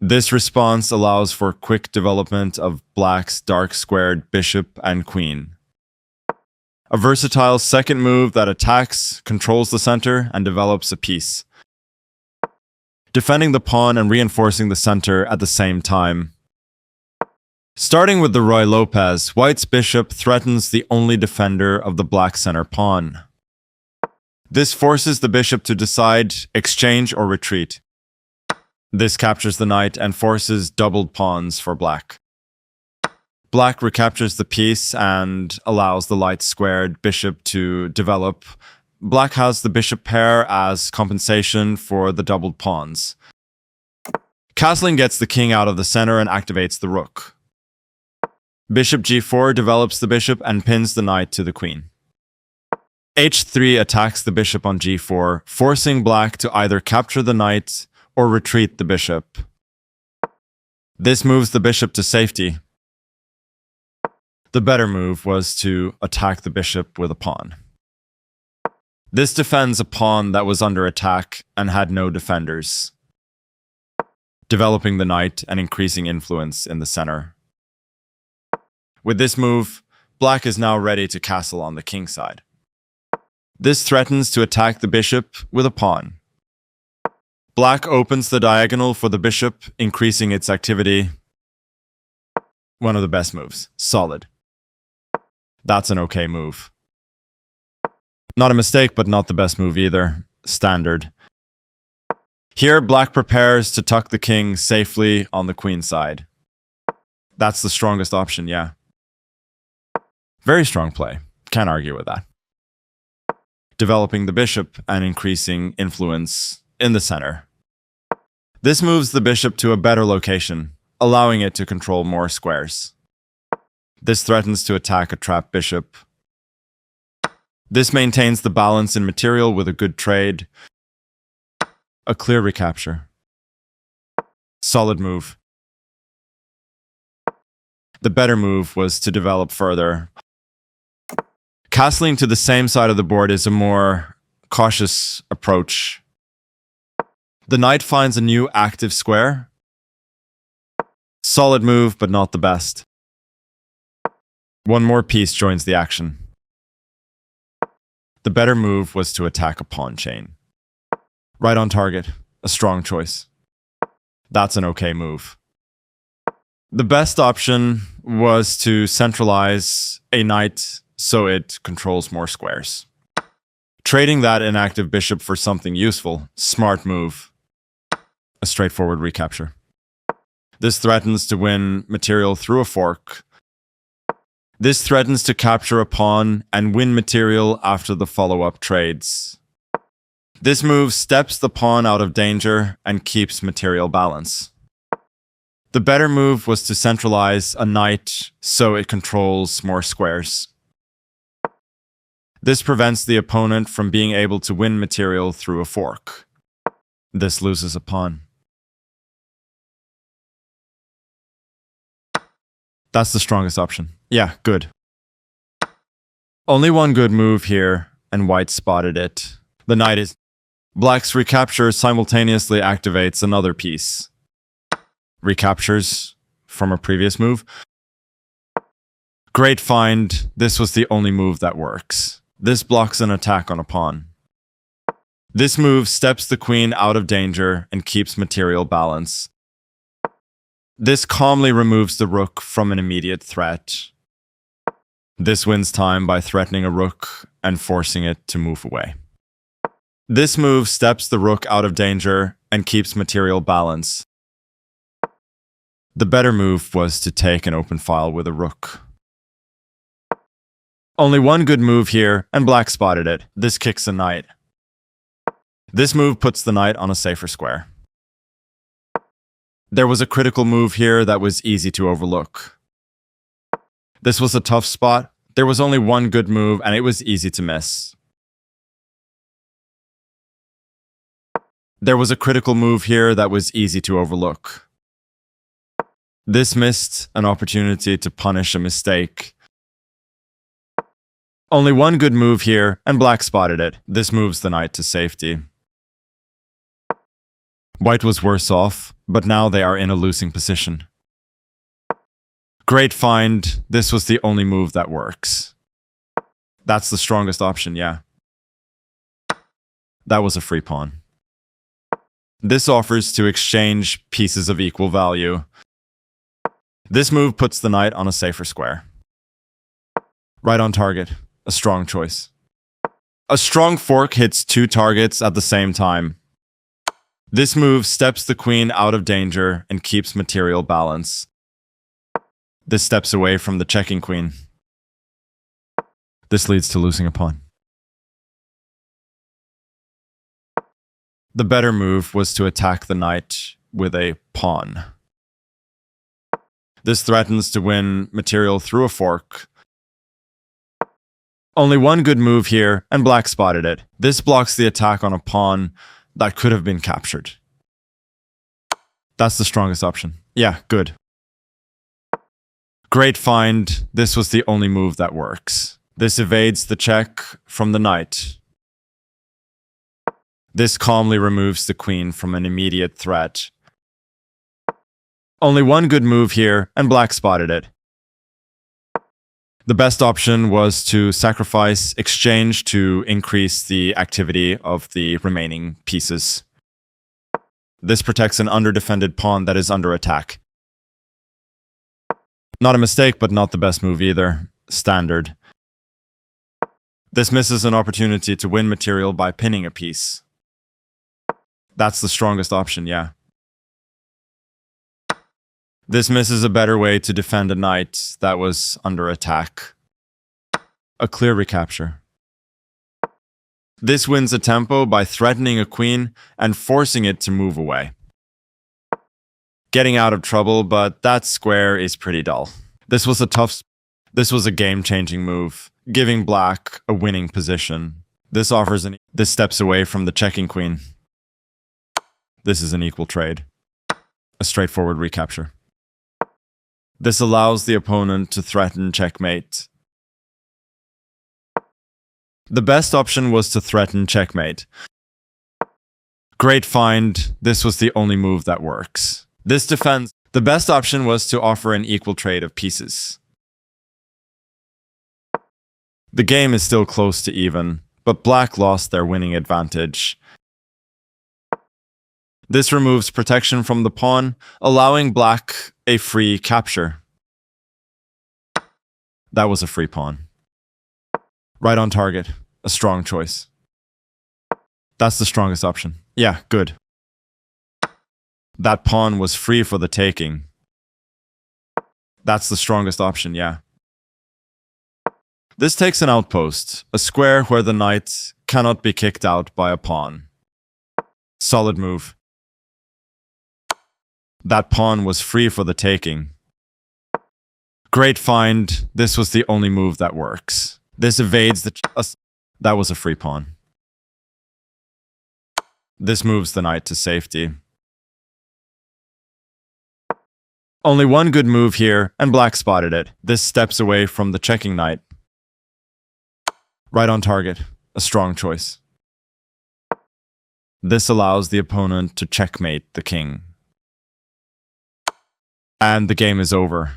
This response allows for quick development of black's dark squared bishop and queen. A versatile second move that attacks, controls the center, and develops a piece, defending the pawn and reinforcing the center at the same time. Starting with the Ruy Lopez, white's bishop threatens the only defender of the black center pawn. This forces the bishop to decide exchange or retreat. This captures the knight and forces doubled pawns for black. Black recaptures the piece and allows the light squared bishop to develop. Black has the bishop pair as compensation for the doubled pawns. Castling gets the king out of the center and activates the rook. Bishop g4 develops the bishop and pins the knight to the queen. h3 attacks the bishop on g4, forcing black to either capture the knight or retreat the bishop. This moves the bishop to safety. The better move was to attack the bishop with a pawn. This defends a pawn that was under attack and had no defenders, developing the knight and increasing influence in the center. With this move, black is now ready to castle on the king side. This threatens to attack the bishop with a pawn. Black opens the diagonal for the bishop, increasing its activity. One of the best moves. Solid. That's an okay move. Not a mistake, but not the best move either. Standard. Here, black prepares to tuck the king safely on the queen side. That's the strongest option, yeah. Very strong play. Can't argue with that. Developing the bishop and increasing influence in the center. This moves the bishop to a better location, allowing it to control more squares. This threatens to attack a trapped bishop. This maintains the balance in material with a good trade. A clear recapture. Solid move. The better move was to develop further. Castling to the same side of the board is a more cautious approach. The knight finds a new active square. Solid move, but not the best. One more piece joins the action. The better move was to attack a pawn chain. Right on target, a strong choice. That's an okay move. The best option was to centralize a knight so it controls more squares. Trading that inactive bishop for something useful, smart move. A straightforward recapture. This threatens to win material through a fork. This threatens to capture a pawn and win material after the follow-up trades. This move steps the pawn out of danger and keeps material balance. The better move was to centralize a knight so it controls more squares. This prevents the opponent from being able to win material through a fork. This loses a pawn. That's the strongest option. Yeah, good. Only one good move here, and white spotted it. The knight is... Black's recapture simultaneously activates another piece. Recaptures from a previous move. Great find. This was the only move that works. This blocks an attack on a pawn. This move steps the queen out of danger and keeps material balance. This calmly removes the rook from an immediate threat. This wins time by threatening a rook and forcing it to move away. This move steps the rook out of danger and keeps material balance. The better move was to take an open file with a rook. Only one good move here, and black spotted it. This kicks a knight. This move puts the knight on a safer square. There was a critical move here that was easy to overlook. This was a tough spot. There was only one good move, and it was easy to miss. There was a critical move here that was easy to overlook. This missed an opportunity to punish a mistake. Only one good move here, and black spotted it. This moves the knight to safety. White was worse off, but now they are in a losing position. Great find. This was the only move that works. That's the strongest option, yeah. That was a free pawn. This offers to exchange pieces of equal value. This move puts the knight on a safer square. Right on target. A strong choice. A strong fork hits two targets at the same time. This move steps the queen out of danger and keeps material balance. This steps away from the checking queen. This leads to losing a pawn. The better move was to attack the knight with a pawn. This threatens to win material through a fork. Only one good move here, and black spotted it. This blocks the attack on a pawn that could have been captured. That's the strongest option. Yeah, good. Great find. This was the only move that works. This evades the check from the knight. This calmly removes the queen from an immediate threat. Only one good move here, and black spotted it. The best option was to sacrifice exchange to increase the activity of the remaining pieces. This protects an underdefended pawn that is under attack. Not a mistake, but not the best move either. Standard. This misses an opportunity to win material by pinning a piece. That's the strongest option, yeah. This misses a better way to defend a knight that was under attack. A clear recapture. This wins a tempo by threatening a queen and forcing it to move away. Getting out of trouble, but that square is pretty dull. This was a game-changing move, giving black a winning position. This steps away from the checking queen. This is an equal trade. A straightforward recapture. This allows the opponent to threaten checkmate. The best option was to threaten checkmate. Great find. This was the only move that works. This defends. The best option was to offer an equal trade of pieces. The game is still close to even, but black lost their winning advantage. This removes protection from the pawn, allowing black a free capture. That was a free pawn. Right on target. A strong choice. That's the strongest option. Yeah, good. That pawn was free for the taking. That's the strongest option, yeah. This takes an outpost, a square where the knight cannot be kicked out by a pawn. Solid move. That pawn was free for the taking. Great find. This was the only move that works. This evades the... That was a free pawn. This moves the knight to safety. Only one good move here, and black spotted it. This steps away from the checking knight. Right on target. A strong choice. This allows the opponent to checkmate the king. And the game is over.